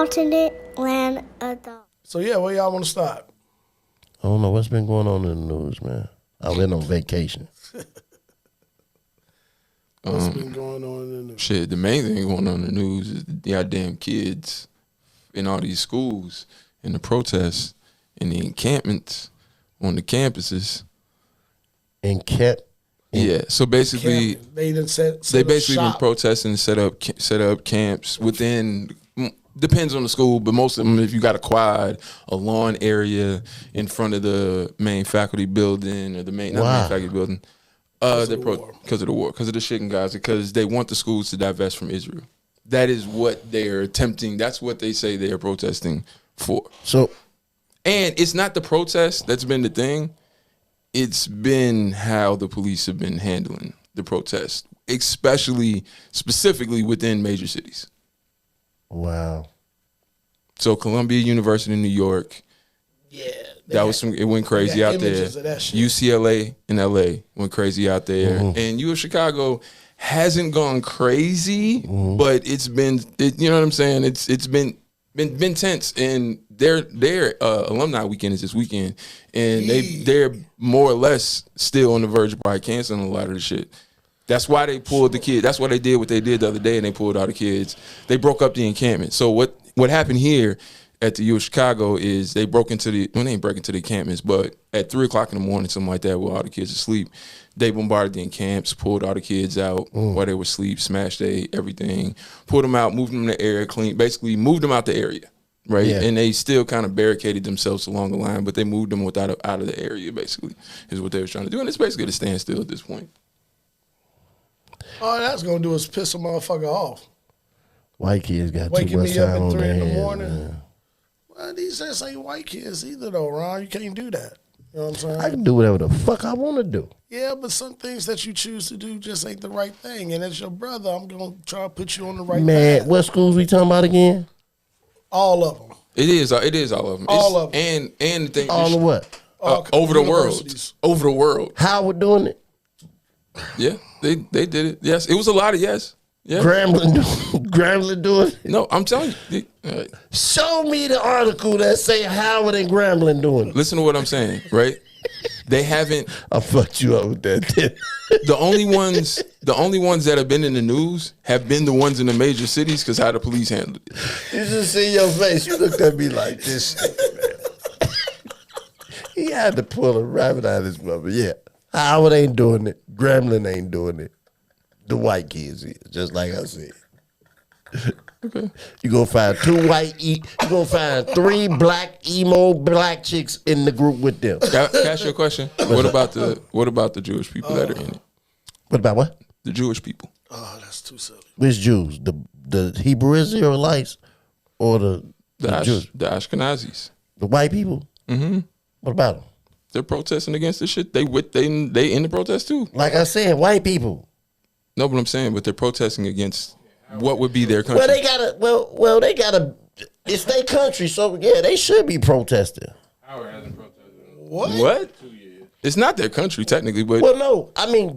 Continent Land Adult. So yeah, where y'all want to start? I don't know what's been going on in the news, man. I've been on vacation. What's been going on in the news? Shit, the main thing going on in the news is the goddamn kids in all these schools and the protests and the encampments on the campuses. Yeah, so basically, they basically been protesting, set up camps within. Depends on the school, but most of them, if you got a quad, a lawn area in front of the main faculty building or the main faculty building, because of the war, because of the shit in Gaza, because they want the schools to divest from Israel. That is what they're attempting. That's what they say they are protesting for. So, and it's not the protest that's been the thing. It's been how the police have been handling the protest, specifically within major cities. Wow. So Columbia University in New York. Yeah. It went crazy out there. UCLA in LA went crazy out there. Mm-hmm. And U of Chicago hasn't gone crazy, but it's been, you know what I'm saying? It's been tense. And their alumni weekend is this weekend. And they're more or less still on the verge of probably canceling a lot of the shit. That's why they pulled the kids. That's why they did what they did the other day, and they pulled all the kids. They broke up the encampment. So what happened here at the U of Chicago is they broke into they ain't break into the encampments, but at 3 o'clock in the morning, something like that, while all the kids are asleep, they bombarded the encamps, pulled all the kids out while they were asleep, smashed everything, pulled them out, moved them in the area, basically moved them out the area. Right, yeah. And they still kind of barricaded themselves along the line, but they moved them out of the area. Basically, is what they were trying to do, and it's basically a standstill at this point. All that's gonna do is piss a motherfucker off. White kids got waking too much me up time at on 3 their in the hands, morning. man. Well, these ass ain't white kids either, though, Ron. You can't do that. You know what I'm saying? I can do whatever the fuck I want to do. Yeah, but some things that you choose to do just ain't the right thing. And as your brother, I'm gonna try to put you on the right path. What schools we talking about again? All of them. It is all of them. All of them. And the thing. All of what? Over the world. Over the world. Howard doing it? Yeah, they did it. Yes, it was a lot of yes. Yeah. Grambling doing it? No, I'm telling you. Show me the article that say Howard and Grambling doing it. Listen to what I'm saying, right? They haven't. I fucked you up with that. The only ones that have been in the news have been the ones in the major cities because how the police handled it. You just see your face. You looked at me like this shit, man. He had to pull a rabbit out of his mother. Yeah. Howard ain't doing it. Grambling ain't doing it. The white kids is, just like I said. Okay. You gonna find you gonna find 3 black chicks in the group with them. Can I ask you a question? What about the Jewish people that are in it? What about what? The Jewish people. Oh, that's too silly. Which Jews? The Hebrew Israelites or the Jews? The Ashkenazis. The white people? Mm-hmm. What about them? They're protesting against this shit. They in the protest too. Like I said, white people. No, but I'm saying, but they're protesting against what would be their country. Well, they gotta. It's their country, so yeah, they should be protesting. Howard hasn't protested. What? 2 years. It's not their country technically, but no, I mean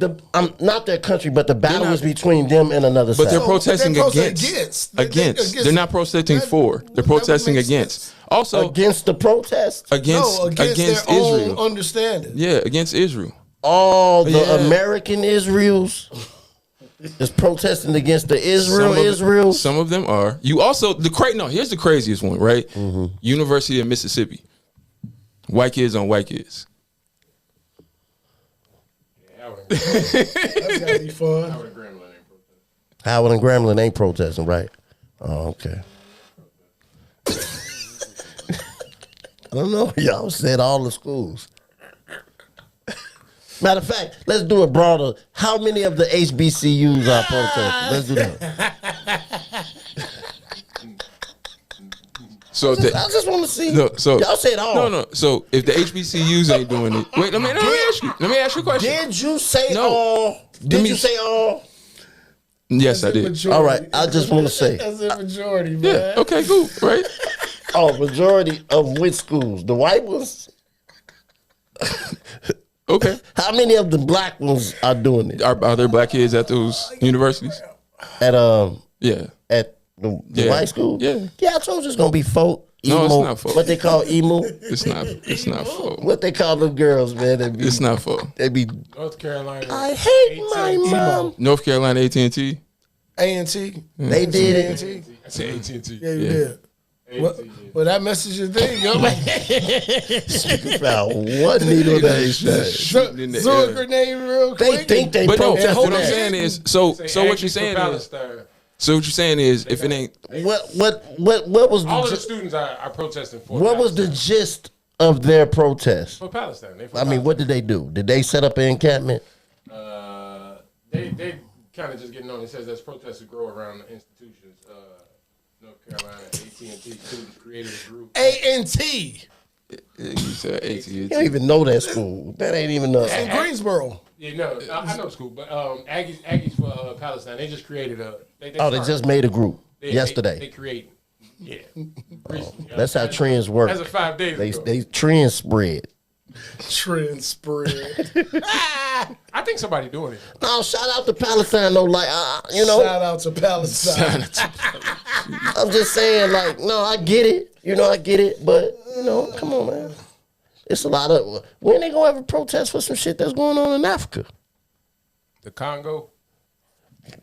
not their country, but the battle was between them and another side. But they're protesting against. They're not protesting for. They're protesting against. Also against the protest. Against their Israel. own understanding. Yeah, against Israel. All the American Israels is protesting against the Israel. Some of them are. You also here's the craziest one, right? Mm-hmm. University of Mississippi. White kids on white kids. That's gotta be fun. Howard and Grambling ain't protesting, right? Oh, okay. I don't know. Y'all said all the schools. Matter of fact, let's do it broader. How many of the HBCUs are protesting? Let's do that. So I just want to see. No, so y'all said all. No. So if the HBCUs ain't doing it, wait. Let me ask you a question. Did you say all? Did you say all? Yes, I did. Majority. All right. I just want to say. That's a majority, man. Yeah. Okay. Cool. Right. Oh, majority of which schools? The white ones. Okay. How many of the black ones are doing it? Are there black kids at those universities? At yeah. At The white school? Yeah. Yeah, I told you it's gonna be folk. No, Emo, it's not folk. what they call emo. It's not folk. What they call them girls, man. It's not folk. They be. North Carolina. I hate my mom. North Carolina AT&T. A&T. They did it. A&T. I said AT&T. Yeah, you did. Well, that message is there. Yo, About one needle they shot. throw a grenade real They quick. think they But no, protested what I'm that. saying is, so what you're saying is, if it ain't, What was All of the the, students are protesting for. what was the gist of their protest? for Palestine? They for I mean, what did they do? Did they set up an encampment? They kind of just getting on. It says there's protests that grow around the institutions. North Carolina AT&T students created a group. A&T you said AT&T. You don't even know that school. That ain't even in Greensboro. Yeah, no, I know school, but Aggies for Palestine. They just created a. They just made a group They yesterday. create. Yeah. That's how trends work. As of 5 days ago. They trends spread. Trend spread. I think somebody doing it. No, shout out to Palestine though. Like Shout out to Palestine. I'm just saying, like, no, I get it. I get it, but come on, man. It's a lot of when they gonna ever protest for some shit that's going on in Africa. The Congo.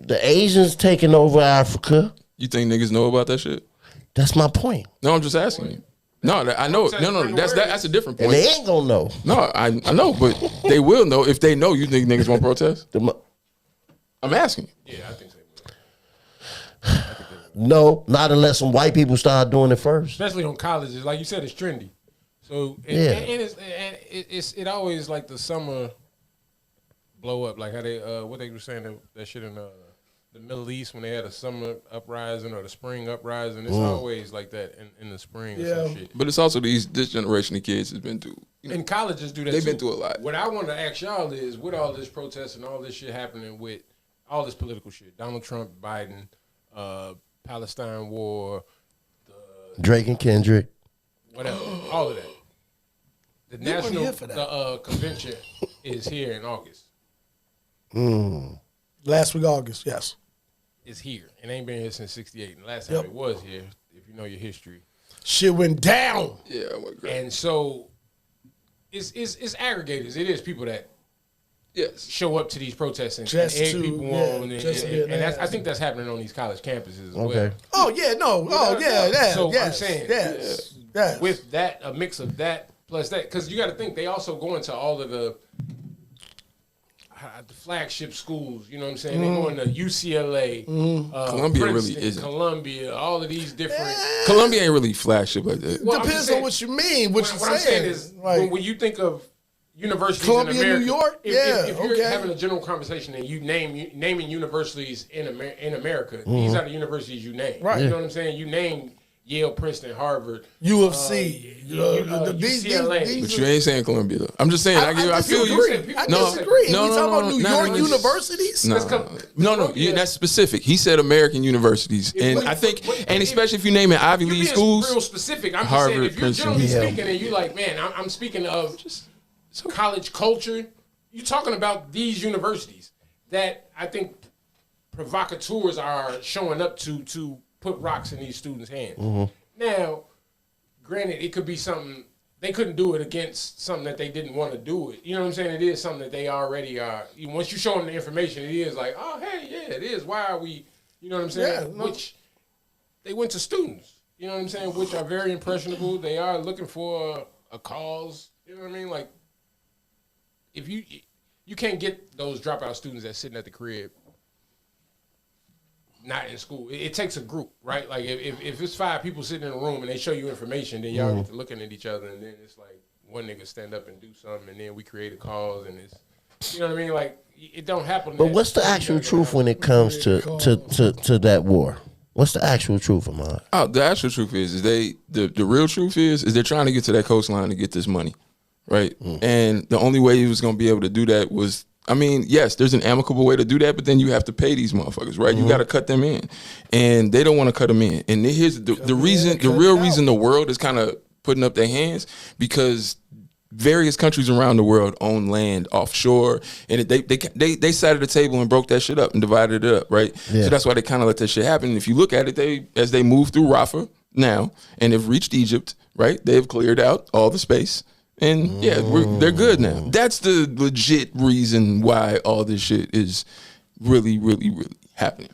The Asians taking over Africa. You think niggas know about that shit? That's my point. No, I'm just asking you. No, I know. No, that's a different And point. they ain't gonna know. No, I know, but they will know. If they know, you think niggas won't protest? I'm asking you. Yeah, I think so. No, not unless some white people start doing it first. Especially on colleges, like you said, it's trendy. So it always like the summer blow up, like how they what they were saying that shit in the Middle East when they had a summer uprising or the spring uprising. It's always like that in the spring or some shit. But it's also this generation of kids has been through. And colleges do that. They've too. been through a lot. What I want to ask y'all is, with all this protest and all this shit happening with all this political shit, Donald Trump, Biden, Palestine war, Drake and Kendrick. whatever, all of that. The You weren't national here for that. convention is here in August. Last week, August, yes. It's here. It ain't been here since '68. And the last time it was here, if you know your history. Shit went down. Yeah, And so it's aggregators. It is people that yes. show up to these protests and Just egg to- people yeah, on. just to get And an I think that's happening on these college campuses as Okay. well. Oh, yeah, no. Oh, yeah. So yes, I'm saying, yes. with that, a mix of that plus that, because you got to think they also go into all of the flagship schools. You know what I'm saying? They go into UCLA, Columbia really Princeton, isn't. Columbia, all of these different. Columbia ain't really flagship like that. Well, I'm Depends just saying- on what you mean. What you're I'm saying saying is like, when you think of universities Columbia, in America, New York? if Yeah, you're okay. having a general conversation and you naming universities in America, these are the universities you name. Right. You know what I'm saying? You name Yale, Princeton, Harvard, U of C. UCLA. But you ain't saying Columbia though. I'm just saying. I feel you. disagree. I disagree. We talking about New York universities? No. That's specific. He said American universities, and I think, and especially if you name it Ivy You're League being schools, real specific. I'm Harvard, just saying, if you're Princeton. generally Yeah. speaking, and you like, man, I'm speaking of just college culture. You're talking about these universities that I think provocateurs are showing up to put rocks in these students' hands. Now, granted, it could be something they couldn't do it against something that they didn't want to do it. You know what I'm saying? It is something that they already are. Once you show them the information, it is like, oh, hey, yeah, it is. Why are we? You know what I'm saying? Yeah, no. Which they went to students. You know what I'm saying? Which are very impressionable. They are looking for a cause. You know what I mean? Like, if you can't get those dropout students that's sitting at the crib, not in school. It takes a group, right? Like if it's 5 people sitting in a room and they show you information, then y'all get to looking at each other, and then it's like one nigga stand up and do something, and then we create a cause, and it's, you know what I mean? Like, it don't happen. But what's the actual truth when it comes to that war? What's the actual truth, Ahmad? Oh, the actual truth is the real truth is they're trying to get to that coastline to get this money, right? And the only way he was going to be able to do that was, I mean, yes, there's an amicable way to do that, but then you have to pay these motherfuckers, right? You got to cut them in, and they don't want to cut them in. And here's the reason, the real reason the world is kind of putting up their hands, because various countries around the world own land offshore, and they sat at the table and broke that shit up and divided it up, right? Yeah. So that's why they kind of let that shit happen. And if you look at it, as they move through Rafah now and have reached Egypt, right? They've cleared out all the space, and they're good now. That's the legit reason why all this shit is really, really, really happening.